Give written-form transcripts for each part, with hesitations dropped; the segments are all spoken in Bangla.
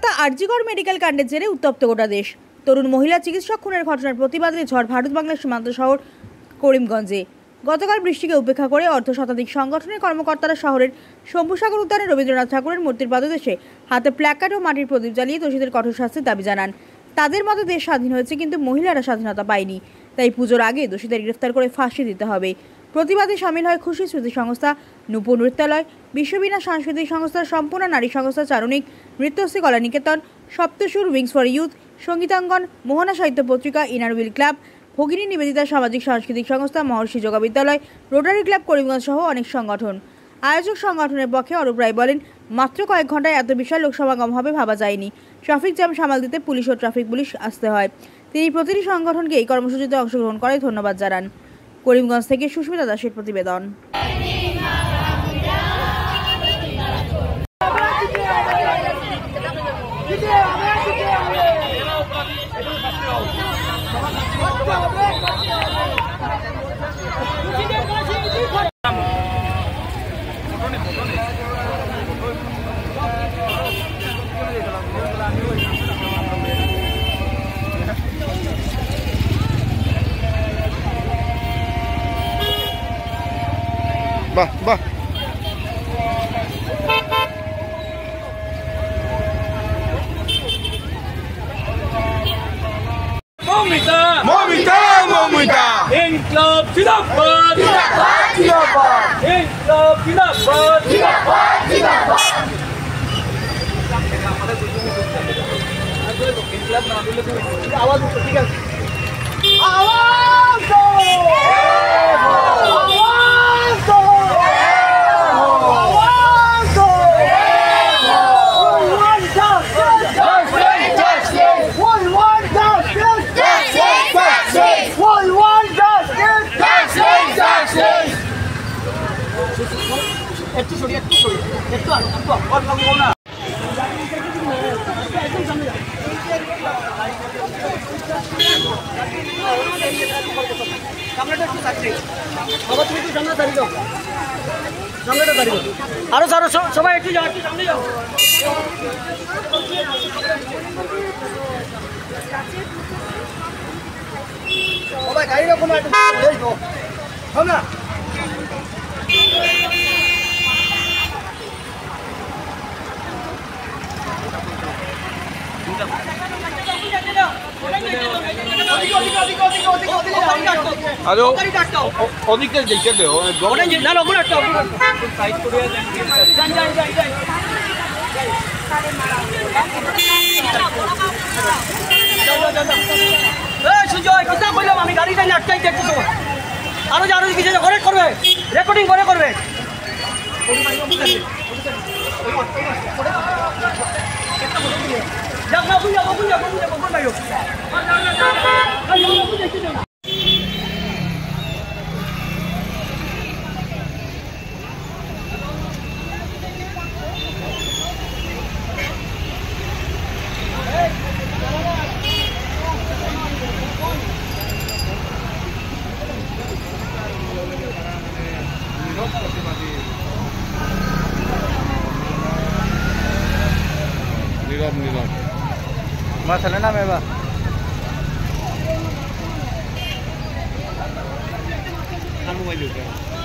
কলকাতা আরজিকর মেডিকেল কাণ্ডের জেরে উত্তপ্ত গোটা দেশ। তরুণ মহিলা চিকিৎসক খুনের ঘটনার প্রতিবাদে ঝড় ভারত বাংলার সীমান্ত শহর করিমগঞ্জে। গতকাল বৃষ্টিকে উপেক্ষা করে অর্ধশতাধিক সংগঠনের কর্মকর্তারা শহরের শম্ভুসাগর উদ্যানে রবীন্দ্রনাথ ঠাকুরের মূর্তির পাদদেশে হাতে প্ল্যাকার্ড ও মাটির প্রদীপ জ্বালিয়ে দোষীদের কঠোর শাস্তির দাবি জানান। তাদের মতে দেশ স্বাধীন হয়েছে, কিন্তু মহিলারা স্বাধীনতা পায়নি, তাই পুজোর আগে দোষীদের গ্রেফতার করে ফাঁসি দিতে হবে। প্রতিবাদে সামিল হয় খুশি স্মৃতি সংস্থা, নূপুর নৃত্যালয়, বিশ্ববীণা সাংস্কৃতিক সংস্থা, সম্পূর্ণ নারী সংস্থা, চারণিক, নৃত্যশ্রী কলা নিকেতন, সপ্তসুর, উইংস ফর ইউথ, সঙ্গীতাঙ্গন, মোহনা সাহিত্য পত্রিকা, ইনার হুইল ক্লাব, ভগিনী নিবেদিতা সামাজিক সাংস্কৃতিক সংস্থা, মহর্ষি যোগা বিদ্যালয়, রোটারি ক্লাব করিমগঞ্জ সহ অনেক সংগঠন। আয়োজক সংগঠনের পক্ষে অরূপ রায় বলেন, মাত্র কয়েক ঘন্টায় এত বিশাল লোকসমাগম হবে ভাবা যায়নি। ট্রাফিক জ্যাম সামাল দিতে পুলিশ ও ট্রাফিক পুলিশ আসতে হয়। তিনি প্রতিটি সংগঠনকে এই কর্মসূচিতে অংশগ্রহণ করে ধন্যবাদ জানান। করিমগঞ্জ থেকে সুস্মিতা দাসের প্রতিবেদন। বাহ বাহ মমিতা মমিতা মমিতা ইনকলাব জিন্দাবাদ জিন্দাবাদ জিন্দাবাদ ইনকলাব জিন্দাবাদ জিন্দাবাদ জিন্দাবাদ ইনকলাব না দিলে তো আওয়াজ উঠবে। ঠিক আছে, আওয়াজ দাও আওয়াজ দাও আওয়াজ দাও one down justice one justice justice one justice justice একটু সরি একটু আর লাগবো না। আরো সবাই একটু যাও, একটু সামনে যাও। সবাই গাড়ি রকম না আরে ওদিকে দেখতে দেও না না ওগুলো একটা সাইড করে যান যান যান যান সুজয় কথা বললাম আমি গাড়ি টাইনে আটকাই দেখতে সময় আরো আরো কিছু করবে রেকর্ডিং করে করবে। নীরব নীরব আমার ছেলে নাম এবার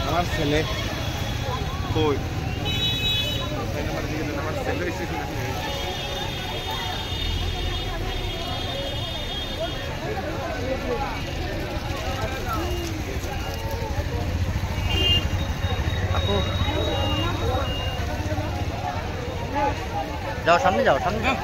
আমার ছেলে কই আমার ছেলে যাও সামনে যাও সামনে যাও।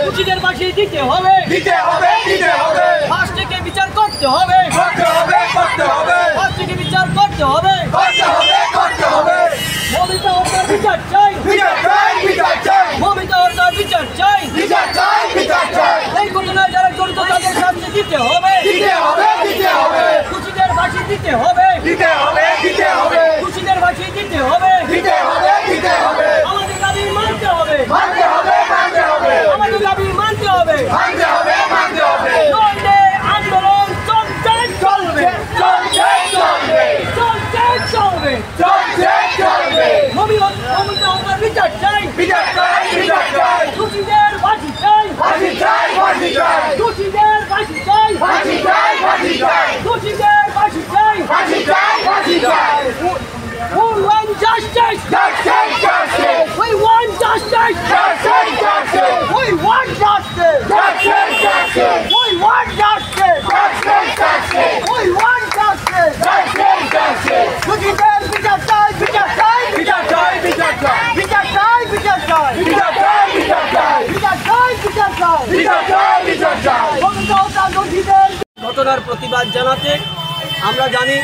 খুশিদের পাশে দিতে হবে ফার্স্টকে বিচার করতে হবে ফার্স্টকে বিচার করতে হবে মমিতা হত্যার বিচার চাই মমিতা হত্যার বিচার চাই দিতে হবে, খুশিদের ফাঁসি দিতে হবে, খুশিদের ফাঁসি দিতে হবে, আমাদের দাবি মানতে হবে, আমাদের দাবি মানতে হবে, নইলে আন্দোলন চলবে, মমিতা হত্যার বিচার চাই, খুশিদের ফাঁসি চাই, খুশিদের ফাঁসি চাই, খুশিদের ফাঁসি চাই, we want justice, we want justice, we want justice, we want justice, we want justice, খুশিদের বিচার চাই, বিচার চাই, বিচার চাই, বিচার চাই, বিচার চাই, বিচার চাই, বিচার চাই, বিচার চাই, বিচার চাই, বিচার চাই, বিচার চাই, বিচার চাই, মমিতা হত্যার দোষীদের ঘটনার প্রতিবাদ জানাতে আমরা জানি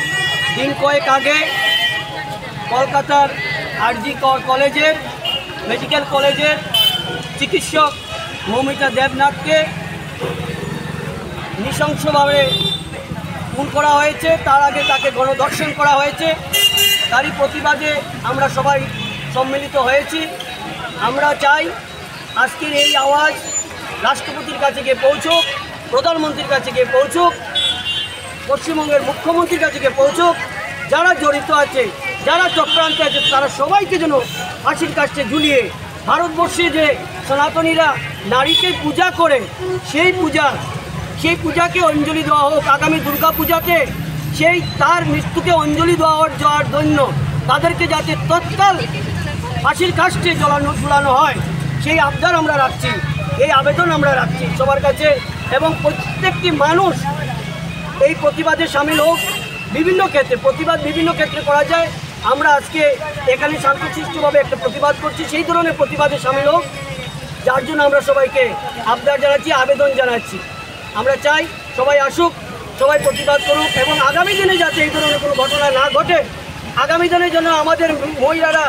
দিন কয়েক আগে কলকাতার আরজি কলেজের মেডিকেল কলেজের চিকিৎসক মৌমিতা দেবনাথকে নৃশংসভাবে খুন করা হয়েছে। তার আগে তাকে গণধর্ষণ করা হয়েছে। তারই প্রতিবাদে আমরা সবাই সম্মিলিত হয়েছি। আমরা চাই আজকের এই আওয়াজ রাষ্ট্রপতির কাছে গিয়ে পৌঁছুক, প্রধানমন্ত্রীর কাছে গিয়ে পৌঁছুক, পশ্চিমবঙ্গের মুখ্যমন্ত্রীর কাছে গিয়ে পৌঁছুক। যারা জড়িত আছে, যারা চক্রান্তে আছে, তারা সবাইকে যেন ফাঁসির কাছে ঝুলিয়ে ভারতবর্ষে যে সনাতনীরা নারীকে পূজা করে সেই পূজাকে অঞ্জলি দেওয়া হোক। আগামী দুর্গা পূজাতে তার মৃত্যুকে অঞ্জলি দেওয়ার জন্য তাদেরকে যাতে তৎকাল ফাঁসির কাস্টে ঝুলানো হয় সেই আবদার আমরা রাখছি, এই আবেদন আমরা রাখছি সবার কাছে। এবং প্রত্যেকটি মানুষ এই প্রতিবাদে সামিল হোক। বিভিন্ন ক্ষেত্রে প্রতিবাদ বিভিন্ন ক্ষেত্রে করা যায়। আমরা আজকে এখানে শান্তশিষ্টভাবে একটা প্রতিবাদ করছি, সেই ধরনের প্রতিবাদে সামিল হোক, যার জন্য আমরা সবাইকে আবদার জানাচ্ছি, আবেদন জানাচ্ছি। আমরা চাই সবাই আসুক, সবাই প্রতিবাদ করুক এবং আগামী দিনে যাতে এই ধরনের কোনো ঘটনা না ঘটে, আগামী দিনে যেন আমাদের মহিলারা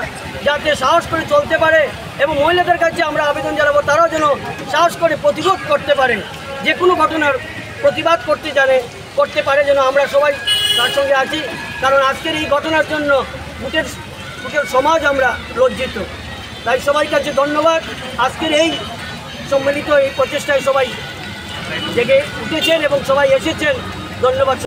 যাতে সাহস করে চলতে পারে এবং মহিলাদের কাছে আমরা আবেদন জানাবো তারাও যেন সাহস করে প্রতিরোধ করতে পারে, যে কোনো ঘটনার প্রতিবাদ করতে পারে যেন আমরা সবাই তার সঙ্গে আছি। কারণ আজকের এই ঘটনার জন্য বুটের সমাজ আমরা লজ্জিত। তাই সবার কাছে ধন্যবাদ। আজকের এই সম্মিলিত এই প্রচেষ্টায় সবাই জেগে উঠেছেন এবং সবাই এসেছেন। ধন্যবাদ।